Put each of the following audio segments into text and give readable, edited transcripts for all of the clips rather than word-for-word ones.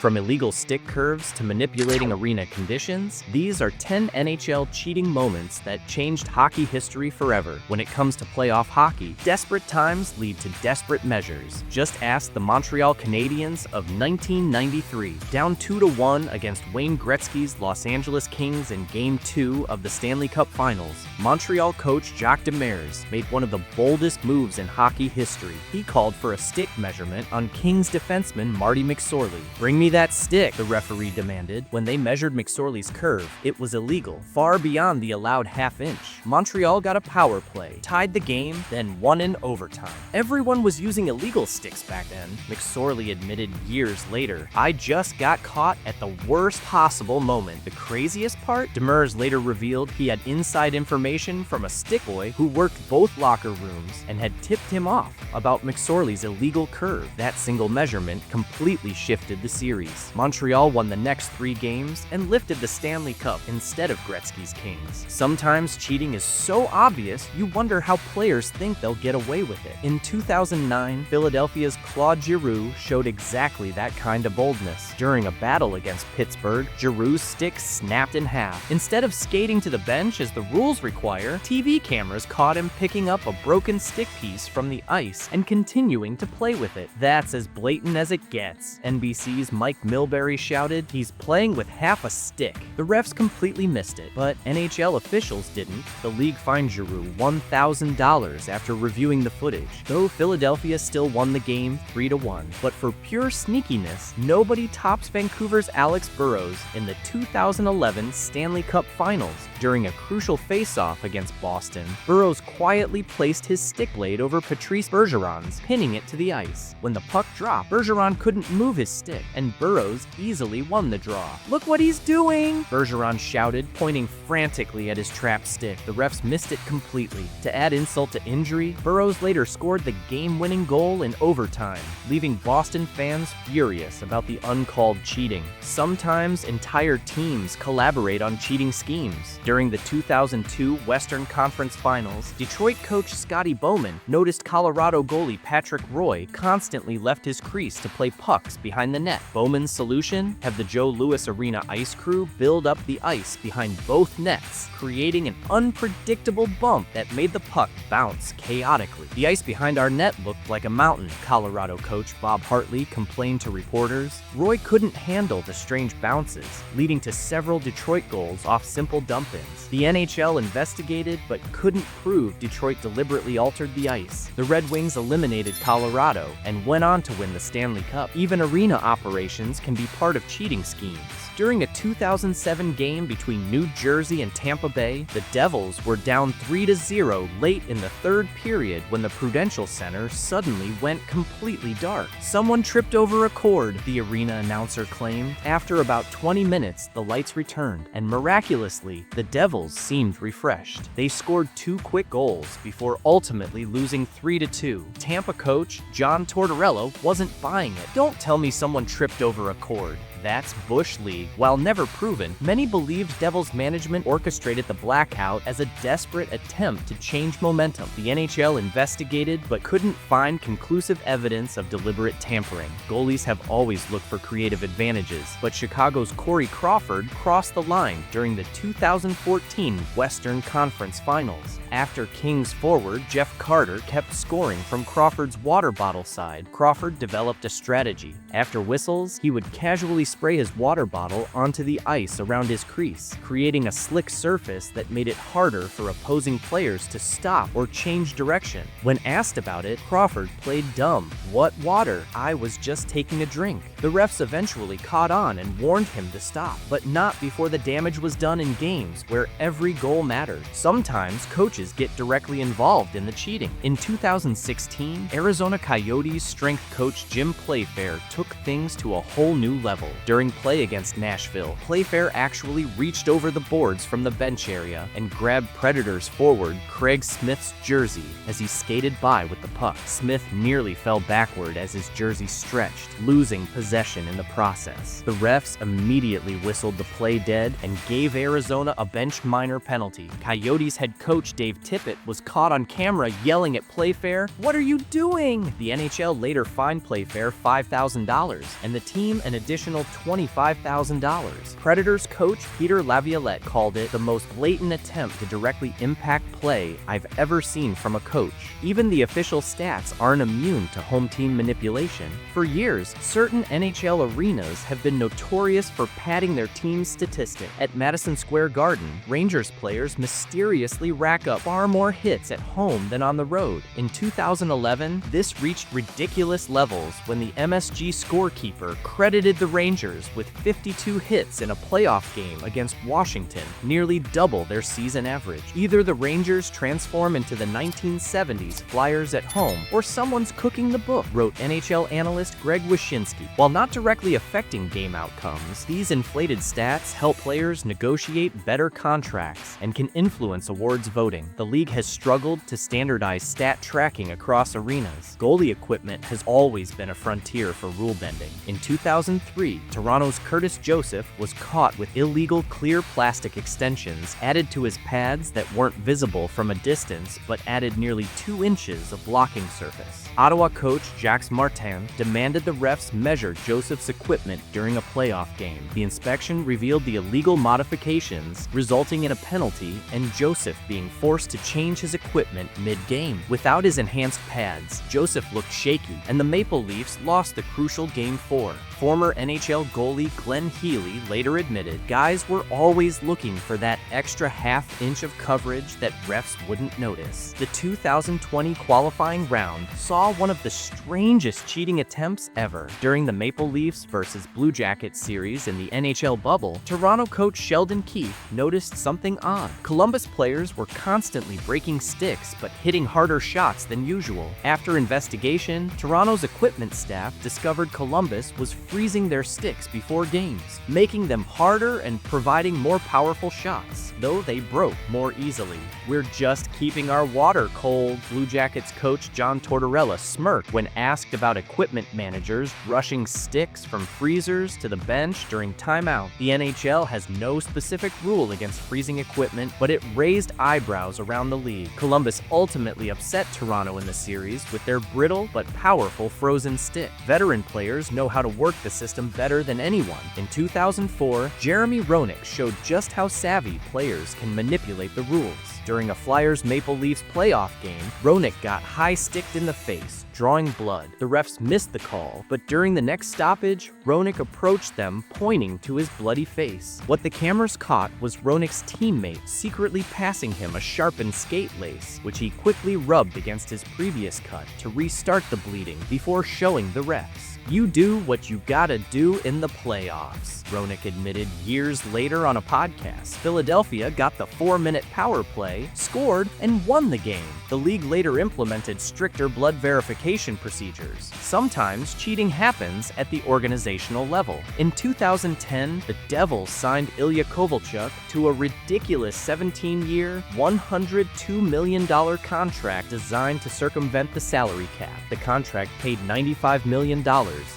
From illegal stick curves to manipulating arena conditions, these are 10 NHL cheating moments that changed hockey history forever. When it comes to playoff hockey, desperate times lead to desperate measures. Just ask the Montreal Canadiens of 1993. Down 2-1 against Wayne Gretzky's Los Angeles Kings in Game 2 of the Stanley Cup Finals, Montreal coach Jacques Demers made one of the boldest moves in hockey history. He called for a stick measurement on Kings defenseman Marty McSorley. "Bring me that stick," the referee demanded. When they measured McSorley's curve, it was illegal, far beyond the allowed half-inch. Montreal got a power play, tied the game, then won in overtime. Everyone was using illegal sticks back then, McSorley admitted years later. "I just got caught at the worst possible moment." The craziest part? Demers later revealed he had inside information from a stick boy who worked both locker rooms and had tipped him off about McSorley's illegal curve. That single measurement completely shifted the series. Montreal won the next 3 games and lifted the Stanley Cup instead of Gretzky's Kings. Sometimes cheating is so obvious, you wonder how players think they'll get away with it. In 2009, Philadelphia's Claude Giroux showed exactly that kind of boldness. During a battle against Pittsburgh, Giroux's stick snapped in half. Instead of skating to the bench as the rules require, TV cameras caught him picking up a broken stick piece from the ice and continuing to play with it. "That's as blatant as it gets," NBC's Mike Milbury shouted. "He's playing with half a stick." The refs completely missed it, but NHL officials didn't. The league fined Giroux $1,000 after reviewing the footage, though Philadelphia still won the game 3-1. But for pure sneakiness, nobody tops Vancouver's Alex Burrows in the 2011 Stanley Cup Finals. During a crucial face-off against Boston, Burrows quietly placed his stick blade over Patrice Bergeron's, pinning it to the ice. When the puck dropped, Bergeron couldn't move his stick, and Burrows easily won the draw. "Look what he's doing!" Bergeron shouted, pointing frantically at his trapped stick. The refs missed it completely. To add insult to injury, Burrows later scored the game-winning goal in overtime, leaving Boston fans furious about the uncalled cheating. Sometimes entire teams collaborate on cheating schemes. During the 2002 Western Conference Finals, Detroit coach Scotty Bowman noticed Colorado goalie Patrick Roy constantly left his crease to play pucks behind the net. Bowman's solution? Have the Joe Louis Arena ice crew build up the ice behind both nets, creating an unpredictable bump that made the puck bounce chaotically. "The ice behind our net looked like a mountain," Colorado coach Bob Hartley complained to reporters. Roy couldn't handle the strange bounces, leading to several Detroit goals off simple dump-ins. The NHL investigated but couldn't prove Detroit deliberately altered the ice. The Red Wings eliminated Colorado and went on to win the Stanley Cup. Even arena operations can be part of cheating schemes. During a 2007 game between New Jersey and Tampa Bay, the Devils were down 3-0 late in the 3rd period when the Prudential Center suddenly went completely dark. "Someone tripped over a cord," the arena announcer claimed. After about 20 minutes, the lights returned, and miraculously, the Devils seemed refreshed. They scored 2 quick goals before ultimately losing 3-2. Tampa coach John Tortorella wasn't buying it. "Don't tell me someone tripped over a cord. That's Bush League." While never proven, many believed Devils management orchestrated the blackout as a desperate attempt to change momentum. The NHL investigated but couldn't find conclusive evidence of deliberate tampering. Goalies have always looked for creative advantages, but Chicago's Corey Crawford crossed the line during the 2014 Western Conference Finals. After Kings forward Jeff Carter kept scoring from Crawford's water bottle side, Crawford developed a strategy. After whistles, he would casually spray his water bottle onto the ice around his crease, creating a slick surface that made it harder for opposing players to stop or change direction. When asked about it, Crawford played dumb. "What water? I was just taking a drink." The refs eventually caught on and warned him to stop, but not before the damage was done in games where every goal mattered. Sometimes coaches get directly involved in the cheating. In 2016, Arizona Coyotes strength coach Jim Playfair took things to a whole new level. During play against Nashville, Playfair actually reached over the boards from the bench area and grabbed Predators forward Craig Smith's jersey as he skated by with the puck. Smith nearly fell backward as his jersey stretched, losing possession in the process. The refs immediately whistled the play dead and gave Arizona a bench minor penalty. Coyotes head coach Dave Tippett was caught on camera yelling at Playfair, "What are you doing?" The NHL later fined Playfair $5,000 and the team an additional $25,000. Predators coach Peter Laviolette called it the most blatant attempt to directly impact play I've ever seen from a coach. Even the official stats aren't immune to home team manipulation. For years, certain NHL arenas have been notorious for padding their team's statistics. At Madison Square Garden, Rangers players mysteriously rack up far more hits at home than on the road. In 2011, this reached ridiculous levels when the MSG scorekeeper credited the Rangers with 52 hits in a playoff game against Washington, nearly double their season average. Either the Rangers transform into the 1970s Flyers at home, or someone's cooking the book, wrote NHL analyst Greg Wyshynski. While not directly affecting game outcomes, these inflated stats help players negotiate better contracts and can influence awards voting. The league has struggled to standardize stat tracking across arenas. Goalie equipment has always been a frontier for rule bending. In 2003, Toronto's Curtis Joseph was caught with illegal clear plastic extensions added to his pads that weren't visible from a distance but added nearly 2 inches of blocking surface. Ottawa coach Jacques Martin demanded the refs measure Joseph's equipment during a playoff game. The inspection revealed the illegal modifications, resulting in a penalty and Joseph being forced to change his equipment mid-game. Without his enhanced pads, Joseph looked shaky, and the Maple Leafs lost the crucial Game 4. Former NHL goalie Glenn Healy later admitted, "Guys were always looking for that extra half-inch of coverage that refs wouldn't notice." The 2020 qualifying round saw one of the strangest cheating attempts ever. During the Maple Leafs versus Blue Jackets series in the NHL bubble, Toronto coach Sheldon Keefe noticed something odd. Columbus players were constantly breaking sticks but hitting harder shots than usual. After investigation, Toronto's equipment staff discovered Columbus was freezing their sticks before games, making them harder and providing more powerful shots, though they broke more easily. "We're just keeping our water cold," Blue Jackets coach John Tortorella smirked when asked about equipment managers rushing sticks from freezers to the bench during timeout. The NHL has no specific rule against freezing equipment, but it raised eyebrows around the league. Columbus ultimately upset Toronto in the series with their brittle but powerful frozen stick. Veteran players know how to work the system better than anyone. In 2004, Jeremy Roenick showed just how savvy players can manipulate the rules. During a Flyers-Maple Leafs playoff game, Roenick got high-sticked in the face, drawing blood. The refs missed the call, but during the next stoppage, Roenick approached them, pointing to his bloody face. What the cameras caught was Roenick's teammate secretly passing him a sharpened skate lace, which he quickly rubbed against his previous cut to restart the bleeding before showing the refs. "You do what you gotta do in the playoffs," Roenick admitted years later on a podcast. Philadelphia got the 4-minute power play, scored, and won the game. The league later implemented stricter blood verification procedures. Sometimes cheating happens at the organizational level. In 2010, the Devils signed Ilya Kovalchuk to a ridiculous 17-year, $102 million contract designed to circumvent the salary cap. The contract paid $95 million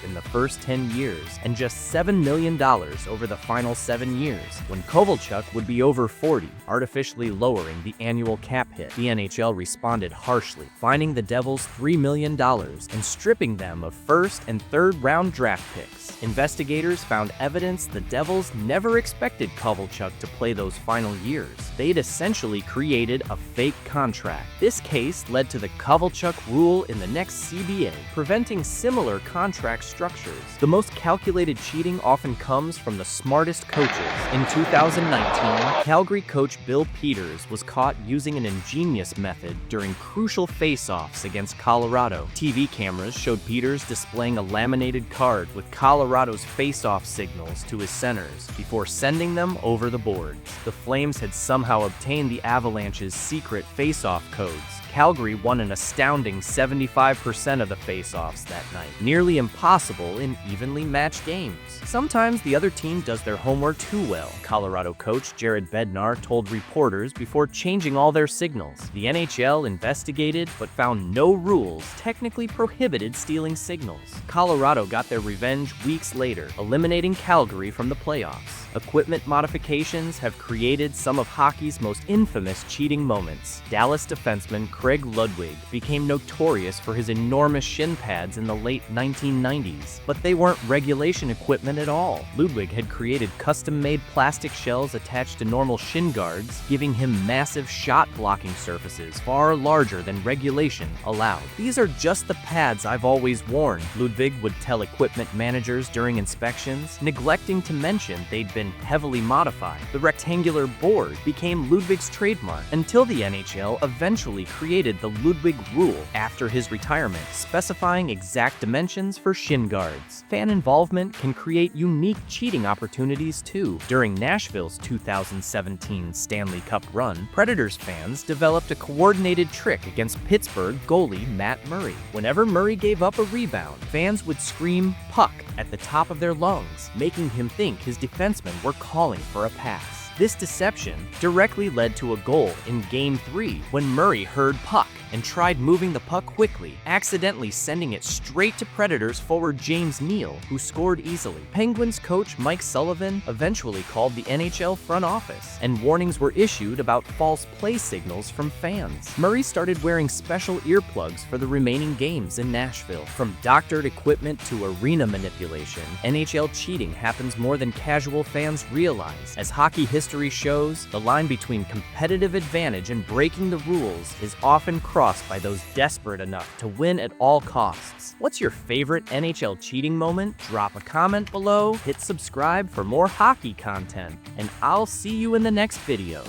in the first 10 years and just $7 million over the final 7 years, when Kovalchuk would be over 40, artificially lowering the annual cap hit. The NHL responded harshly, fining the Devils $3 million and stripping them of first and third round draft picks. Investigators found evidence the Devils never expected Kovalchuk to play those final years. They'd essentially created a fake contract. This case led to the Kovalchuk rule in the next CBA, preventing similar contract structures. The most calculated cheating often comes from the smartest coaches. In 2019, Calgary coach Bill Peters was caught using an ingenious method during crucial face-offs against Colorado. TV cameras showed Peters displaying a laminated card with Colorado's face-off signals to his centers before sending them over the boards. The Flames had somehow obtained the Avalanche's secret face-off codes. Calgary won an astounding 75% of the face-offs that night, nearly impossible in evenly matched games. Sometimes the other team does their homework too well, Colorado coach Jared Bednar told reporters before changing all their signals. The NHL investigated but found no rules technically prohibited stealing signals. Colorado got their revenge weeks later, eliminating Calgary from the playoffs. Equipment modifications have created some of hockey's most infamous cheating moments. Dallas defenseman Craig Ludwig became notorious for his enormous shin pads in the late 1990s, but they weren't regulation equipment at all. Ludwig had created custom-made plastic shells attached to normal shin guards, giving him massive shot-blocking surfaces far larger than regulation allowed. "These are just the pads I've always worn," Ludwig would tell equipment managers during inspections, neglecting to mention they'd been heavily modified. The rectangular board became Ludwig's trademark until the NHL eventually created the Ludwig rule after his retirement, specifying exact dimensions for shin guards. Fan involvement can create unique cheating opportunities too. During Nashville's 2017 Stanley Cup run, Predators fans developed a coordinated trick against Pittsburgh goalie Matt Murray. Whenever Murray gave up a rebound, fans would scream "puck" at the top of their lungs, making him think his defensemen were calling for a pass. This deception directly led to a goal in Game 3 when Murray heard "puck" and tried moving the puck quickly, accidentally sending it straight to Predators forward James Neal, who scored easily. Penguins coach Mike Sullivan eventually called the NHL front office, and warnings were issued about false play signals from fans. Murray started wearing special earplugs for the remaining games in Nashville. From doctored equipment to arena manipulation, NHL cheating happens more than casual fans realize. As hockey history shows, the line between competitive advantage and breaking the rules is often crossed by those desperate enough to win at all costs. What's your favorite NHL cheating moment? Drop a comment below, hit subscribe for more hockey content, and I'll see you in the next video.